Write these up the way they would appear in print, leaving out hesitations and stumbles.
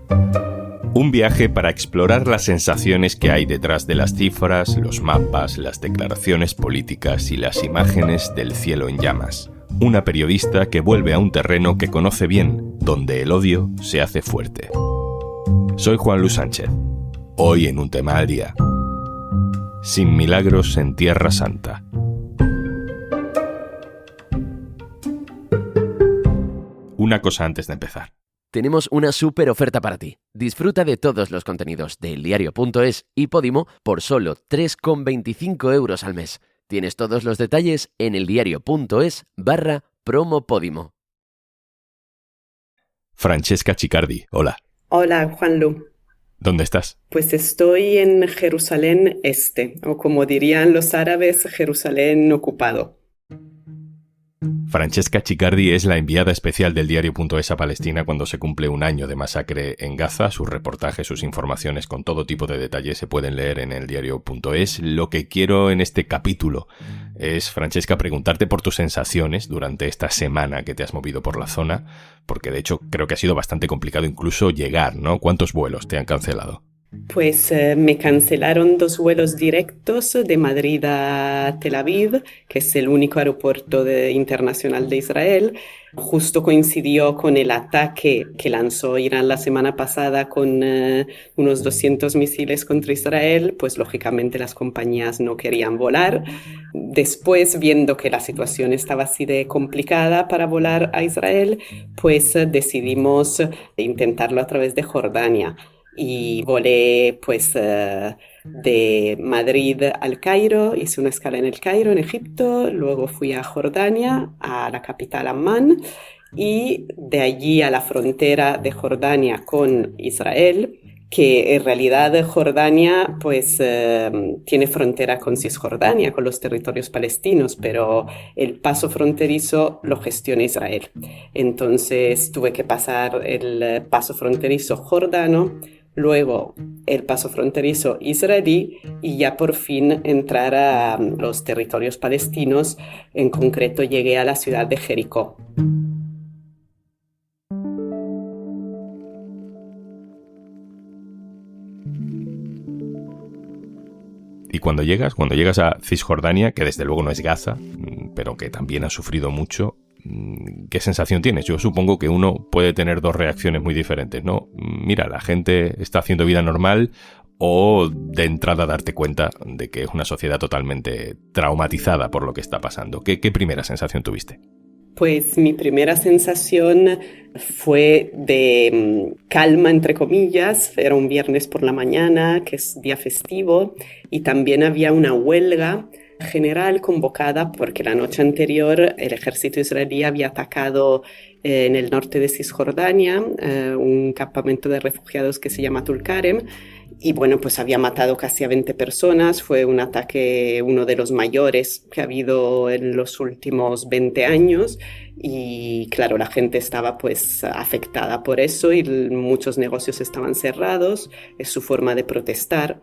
Un viaje para explorar las sensaciones que hay detrás de las cifras, los mapas, las declaraciones políticas y las imágenes del cielo en llamas. Una periodista que vuelve a un terreno que conoce bien, donde el odio se hace fuerte. Soy Juan Luis Sánchez. Hoy en Un Tema al Día. Sin milagros en Tierra Santa. Una cosa antes de empezar. Tenemos una súper oferta para ti. Disfruta de todos los contenidos de eldiario.es y Podimo por solo 3,25 € al mes. Tienes todos los detalles en eldiario.es/promo Podimo. Francesca Ciccardi, hola. Hola, Juanlu. ¿Dónde estás? Pues estoy en Jerusalén Este, o como dirían los árabes, Jerusalén ocupado. Francesca Ciccardi es la enviada especial del diario.es a Palestina cuando se cumple un año de masacre en Gaza. Sus reportajes, sus informaciones con todo tipo de detalles se pueden leer en el diario.es. Lo que quiero en este capítulo es, Francesca, preguntarte por tus sensaciones durante esta semana que te has movido por la zona, porque de hecho creo que ha sido bastante complicado incluso llegar, ¿no? ¿Cuántos vuelos te han cancelado? Pues me cancelaron 2 vuelos directos de Madrid a Tel Aviv, que es el único aeropuerto internacional de Israel. Justo coincidió con el ataque que lanzó Irán la semana pasada con unos 200 misiles contra Israel, pues lógicamente las compañías no querían volar. Después, viendo que la situación estaba así de complicada para volar a Israel, pues decidimos intentarlo a través de Jordania. Y volé pues de Madrid al Cairo, hice una escala en el Cairo, en Egipto, luego fui a Jordania, a la capital Ammán, y de allí a la frontera de Jordania con Israel, que en realidad Jordania pues tiene frontera con Cisjordania, con los territorios palestinos, pero el paso fronterizo lo gestiona Israel. Entonces tuve que pasar el paso fronterizo jordano, luego el paso fronterizo israelí y ya por fin entrar a los territorios palestinos. En concreto llegué a la ciudad de Jericó. Y cuando llegas a Cisjordania, que desde luego no es Gaza, pero que también ha sufrido mucho, ¿qué sensación tienes? Yo supongo que uno puede tener 2 reacciones muy diferentes, ¿no? Mira, la gente está haciendo vida normal, o de entrada darte cuenta de que es una sociedad totalmente traumatizada por lo que está pasando. ¿Qué primera sensación tuviste? Pues mi primera sensación fue de calma, entre comillas. Era un viernes por la mañana, que es día festivo, y también había una huelga general convocada porque la noche anterior el ejército israelí había atacado en el norte de Cisjordania un campamento de refugiados que se llama Tulkarem. Y bueno, pues había matado casi a 20 personas. Fue un ataque, uno de los mayores que ha habido en los últimos 20 años. Y claro, la gente estaba pues afectada por eso y muchos negocios estaban cerrados. Es su forma de protestar.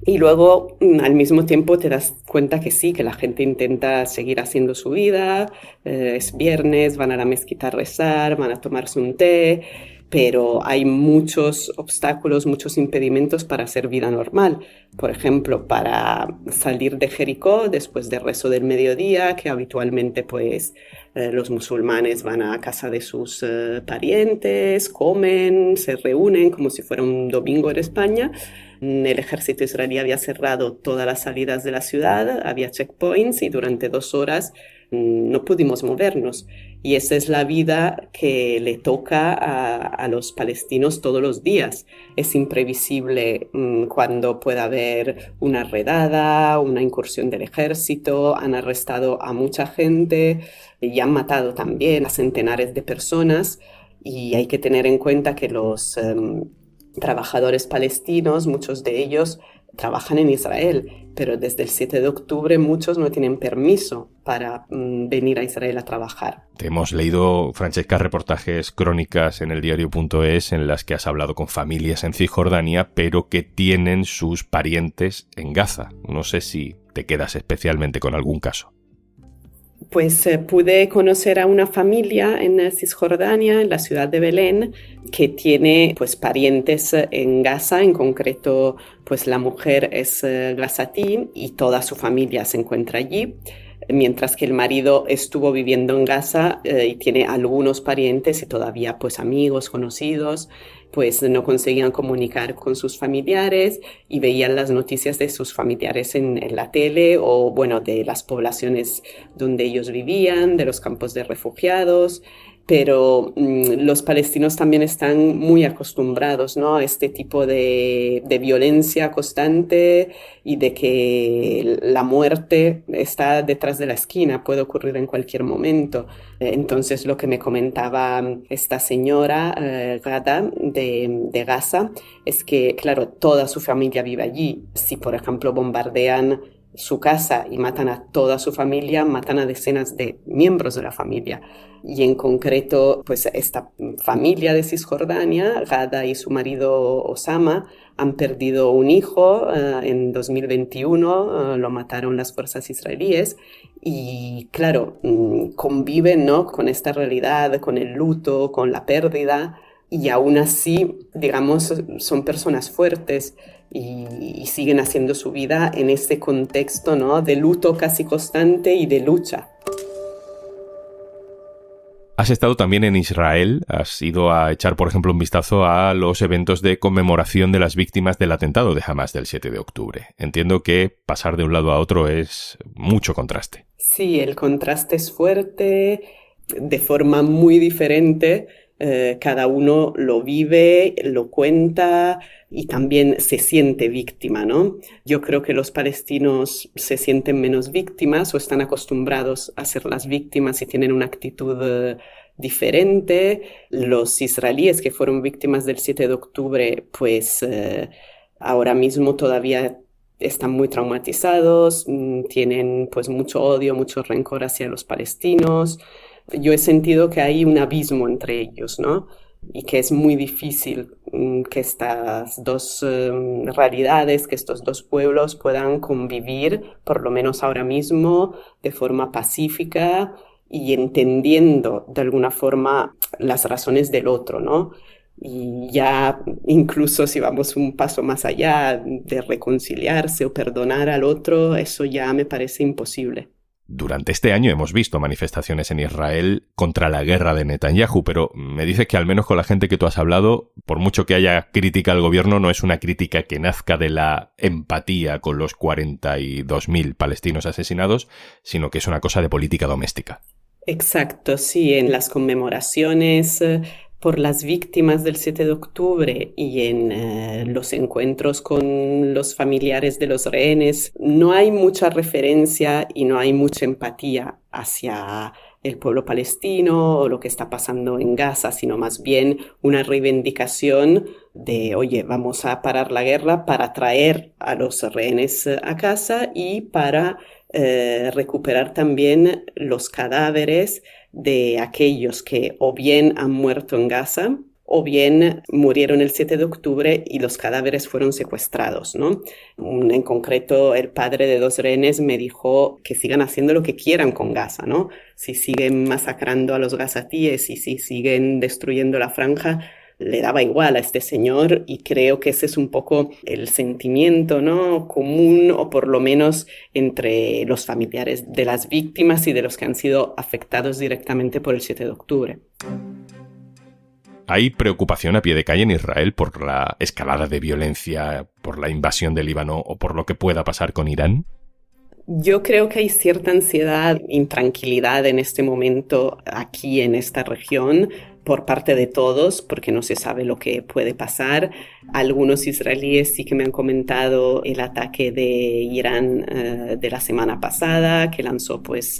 Y luego, al mismo tiempo, te das cuenta que sí, que la gente intenta seguir haciendo su vida. Es viernes, van a la mezquita a rezar, van a tomarse un té. Pero hay muchos obstáculos, muchos impedimentos para hacer vida normal. Por ejemplo, para salir de Jericó después del rezo del mediodía, que habitualmente pues los musulmanes van a casa de sus parientes, comen, se reúnen como si fuera un domingo en España. El ejército israelí había cerrado todas las salidas de la ciudad, había checkpoints y durante 2 horas no pudimos movernos. Y esa es la vida que le toca a los palestinos todos los días. Es imprevisible cuando pueda haber una redada, una incursión del ejército. Han arrestado a mucha gente y han matado también a centenares de personas. Y hay que tener en cuenta que los trabajadores palestinos, muchos de ellos trabajan en Israel, pero desde el 7 de octubre muchos no tienen permiso para venir a Israel a trabajar. Te hemos leído, Francesca, reportajes, crónicas en el diario.es en las que has hablado con familias en Cisjordania, pero que tienen sus parientes en Gaza. No sé si te quedas especialmente con algún caso. Pues pude conocer a una familia en Cisjordania, en la ciudad de Belén, que tiene pues parientes en Gaza, en concreto pues la mujer es gazatí y toda su familia se encuentra allí, mientras que el marido estuvo viviendo en Gaza y tiene algunos parientes y todavía pues amigos, conocidos, pues no conseguían comunicar con sus familiares y veían las noticias de sus familiares en la tele o, bueno, de las poblaciones donde ellos vivían, de los campos de refugiados. Pero los palestinos también están muy acostumbrados, ¿no?, a este tipo de violencia constante y de que la muerte está detrás de la esquina, puede ocurrir en cualquier momento. Entonces, lo que me comentaba esta señora, Gada, de Gaza, es que, claro, toda su familia vive allí. Si, por ejemplo, bombardean su casa y matan a toda su familia, matan a decenas de miembros de la familia. Y en concreto, pues esta familia de Cisjordania, Gada y su marido Osama, han perdido un hijo en 2021, lo mataron las fuerzas israelíes y claro, conviven, ¿no?, con esta realidad, con el luto, con la pérdida y aún así, digamos, son personas fuertes y siguen haciendo su vida en este contexto, ¿no?, de luto casi constante y de lucha. Has estado también en Israel, has ido a echar, por ejemplo, un vistazo a los eventos de conmemoración de las víctimas del atentado de Hamás del 7 de octubre. Entiendo que pasar de un lado a otro es mucho contraste. Sí, el contraste es fuerte, de forma muy diferente. Cada uno lo vive, lo cuenta y también se siente víctima, ¿no? Yo creo que los palestinos se sienten menos víctimas o están acostumbrados a ser las víctimas y tienen una actitud diferente. Los israelíes que fueron víctimas del 7 de octubre, pues ahora mismo todavía están muy traumatizados, tienen pues mucho odio, mucho rencor hacia los palestinos. Yo he sentido que hay un abismo entre ellos, ¿no? Y que es muy difícil que estas dos realidades, que estos dos pueblos puedan convivir, por lo menos ahora mismo, de forma pacífica y entendiendo de alguna forma las razones del otro, ¿no? Y ya incluso si vamos un paso más allá de reconciliarse o perdonar al otro, eso ya me parece imposible. Durante este año hemos visto manifestaciones en Israel contra la guerra de Netanyahu, pero me dices que al menos con la gente que tú has hablado, por mucho que haya crítica al gobierno, no es una crítica que nazca de la empatía con los 42.000 palestinos asesinados, sino que es una cosa de política doméstica. Exacto, sí, en las conmemoraciones por las víctimas del 7 de octubre y en los encuentros con los familiares de los rehenes, no hay mucha referencia y no hay mucha empatía hacia el pueblo palestino o lo que está pasando en Gaza, sino más bien una reivindicación de, oye, vamos a parar la guerra para traer a los rehenes a casa y para recuperar también los cadáveres de aquellos que o bien han muerto en Gaza o bien murieron el 7 de octubre y los cadáveres fueron secuestrados, ¿no? En concreto, el padre de 2 rehenes me dijo que sigan haciendo lo que quieran con Gaza, ¿no? Si siguen masacrando a los gazatíes y si siguen destruyendo la franja, le daba igual a este señor y creo que ese es un poco el sentimiento, ¿no?, común o por lo menos entre los familiares de las víctimas y de los que han sido afectados directamente por el 7 de octubre. ¿Hay preocupación a pie de calle en Israel por la escalada de violencia, por la invasión del Líbano o por lo que pueda pasar con Irán? Yo creo que hay cierta ansiedad, intranquilidad en este momento aquí en esta región por parte de todos, porque no se sabe lo que puede pasar. Algunos israelíes sí que me han comentado el ataque de Irán de la semana pasada, que lanzó pues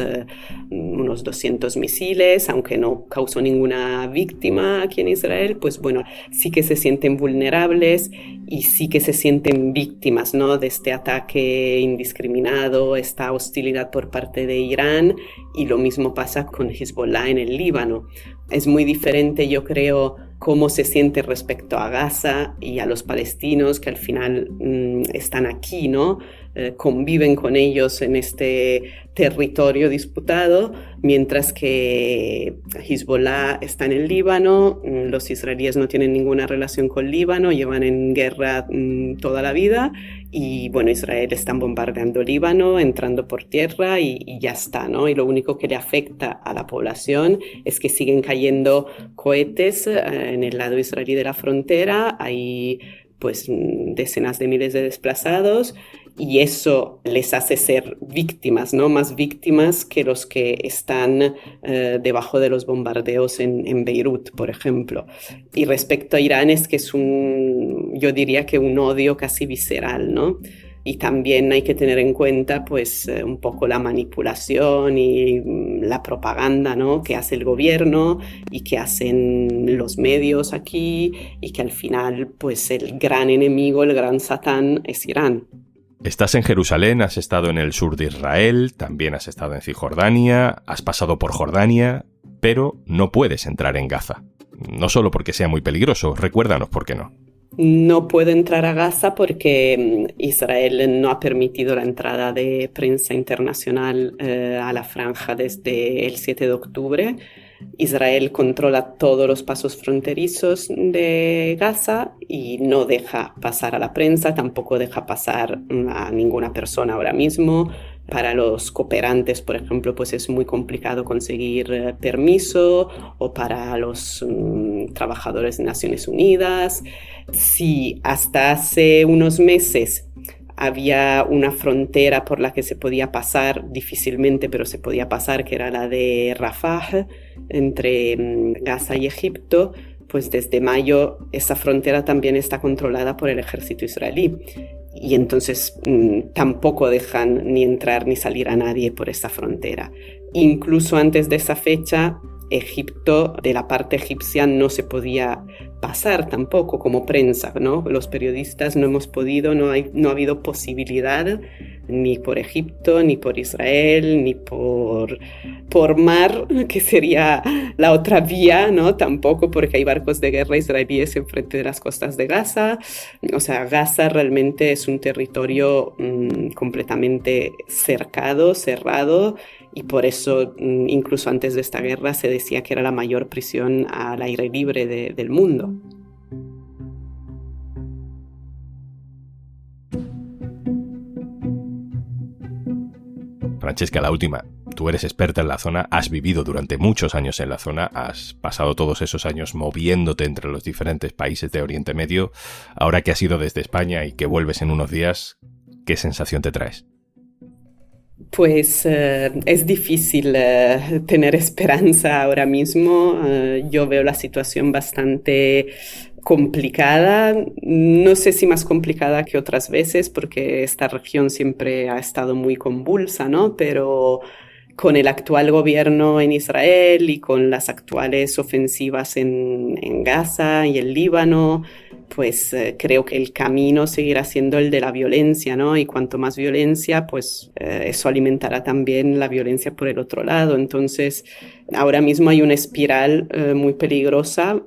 unos 200 misiles, aunque no causó ninguna víctima aquí en Israel, pues bueno, sí que se sienten vulnerables y sí que se sienten víctimas, ¿no?, de este ataque indiscriminado, esta hostilidad por parte de Irán, y lo mismo pasa con Hezbollah en el Líbano. Es muy diferente, yo creo, cómo se siente respecto a Gaza y a los palestinos que al final están aquí, ¿no? Conviven con ellos en este territorio disputado, mientras que Hezbollah está en el Líbano, los israelíes no tienen ninguna relación con Líbano, llevan en guerra toda la vida y bueno, Israel está bombardeando Líbano, entrando por tierra y ya está, ¿no? Y lo único que le afecta a la población es que siguen cayendo cohetes en el lado israelí de la frontera, hay pues decenas de miles de desplazados y eso les hace ser víctimas, ¿no? Más víctimas que los que están debajo de los bombardeos en Beirut, por ejemplo. Y respecto a Irán es que yo diría que un odio casi visceral, ¿no? Y también hay que tener en cuenta pues un poco la manipulación y la propaganda, ¿no? Que hace el gobierno y que hacen los medios aquí y que al final pues el gran enemigo, el gran Satán es Irán. Estás en Jerusalén, has estado en el sur de Israel, también has estado en Cisjordania, has pasado por Jordania, pero no puedes entrar en Gaza. No solo porque sea muy peligroso, recuérdanos por qué no. No puedo entrar a Gaza porque Israel no ha permitido la entrada de prensa internacional a la franja desde el 7 de octubre. Israel controla todos los pasos fronterizos de Gaza y no deja pasar a la prensa, tampoco deja pasar a ninguna persona ahora mismo. Para los cooperantes, por ejemplo, pues es muy complicado conseguir permiso, o para los trabajadores de Naciones Unidas. Sí, hasta hace unos meses había una frontera por la que se podía pasar difícilmente, pero se podía pasar, que era la de Rafah, entre Gaza y Egipto. Pues desde mayo esa frontera también está controlada por el ejército israelí. Y entonces tampoco dejan ni entrar ni salir a nadie por esa frontera. Incluso antes de esa fecha, Egipto, de la parte egipcia, no se podía pasar tampoco como prensa, ¿no? Los periodistas no hemos podido, no ha habido posibilidad ni por Egipto, ni por Israel, ni por mar, que sería la otra vía, ¿no? Tampoco, porque hay barcos de guerra israelíes enfrente de las costas de Gaza. O sea, Gaza realmente es un territorio completamente cercado, cerrado, y por eso, incluso antes de esta guerra, se decía que era la mayor prisión al aire libre del mundo. Francesca, la última. Tú eres experta en la zona, has vivido durante muchos años en la zona, has pasado todos esos años moviéndote entre los diferentes países de Oriente Medio. Ahora que has ido desde España y que vuelves en unos días, ¿qué sensación te traes? Pues es difícil tener esperanza ahora mismo. Yo veo la situación bastante complicada, no sé si más complicada que otras veces, porque esta región siempre ha estado muy convulsa, ¿no? Pero con el actual gobierno en Israel y con las actuales ofensivas en Gaza y el Líbano, pues creo que el camino seguirá siendo el de la violencia, ¿no? Y cuanto más violencia, pues eso alimentará también la violencia por el otro lado. Entonces, ahora mismo hay una espiral muy peligrosa.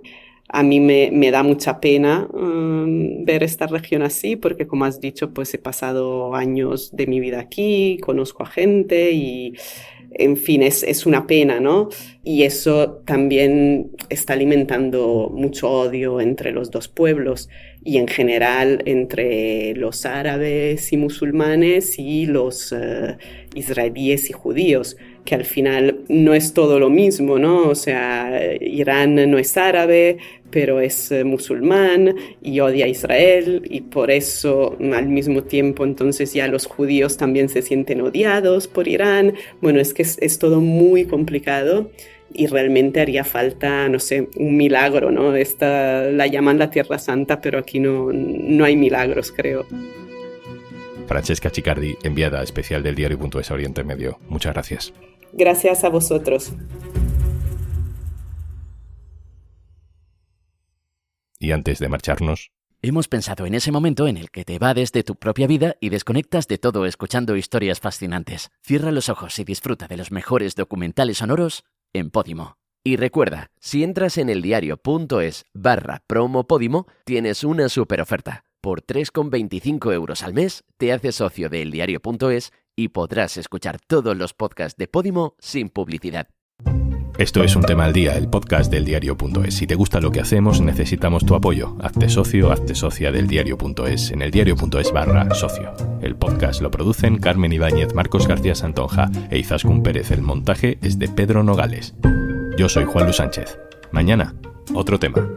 A mí me da mucha pena ver esta región así, porque como has dicho, pues he pasado años de mi vida aquí, conozco a gente y, en fin, es una pena, ¿no? Y eso también está alimentando mucho odio entre los dos pueblos y en general entre los árabes y musulmanes y los israelíes y judíos, que al final no es todo lo mismo, ¿no? O sea, Irán no es árabe, pero es musulmán y odia a Israel, y por eso al mismo tiempo entonces ya los judíos también se sienten odiados por Irán. Bueno, es que es todo muy complicado y realmente haría falta, no sé, un milagro, ¿no? Esta la llaman la Tierra Santa, pero aquí no hay milagros, creo. Francesca Ciccardi, enviada especial del diario.es a Oriente Medio. Muchas gracias. Gracias a vosotros. Y antes de marcharnos, hemos pensado en ese momento en el que te evades de tu propia vida y desconectas de todo escuchando historias fascinantes. Cierra los ojos y disfruta de los mejores documentales sonoros en Podimo. Y recuerda, si entras en eldiario.es/promo Podimo, tienes una super oferta. Por 3,25 euros al mes, te haces socio de eldiario.es y podrás escuchar todos los podcasts de Podimo sin publicidad. Esto es Un Tema al Día, el podcast del Diario.es. Si te gusta lo que hacemos, necesitamos tu apoyo. Hazte socio, hazte socia del Diario.es en eldiario.es/socio. El podcast lo producen Carmen Ibáñez, Marcos García Santonja e Izaskun Pérez. El montaje es de Pedro Nogales. Yo soy Juan Luis Sánchez. Mañana, otro tema.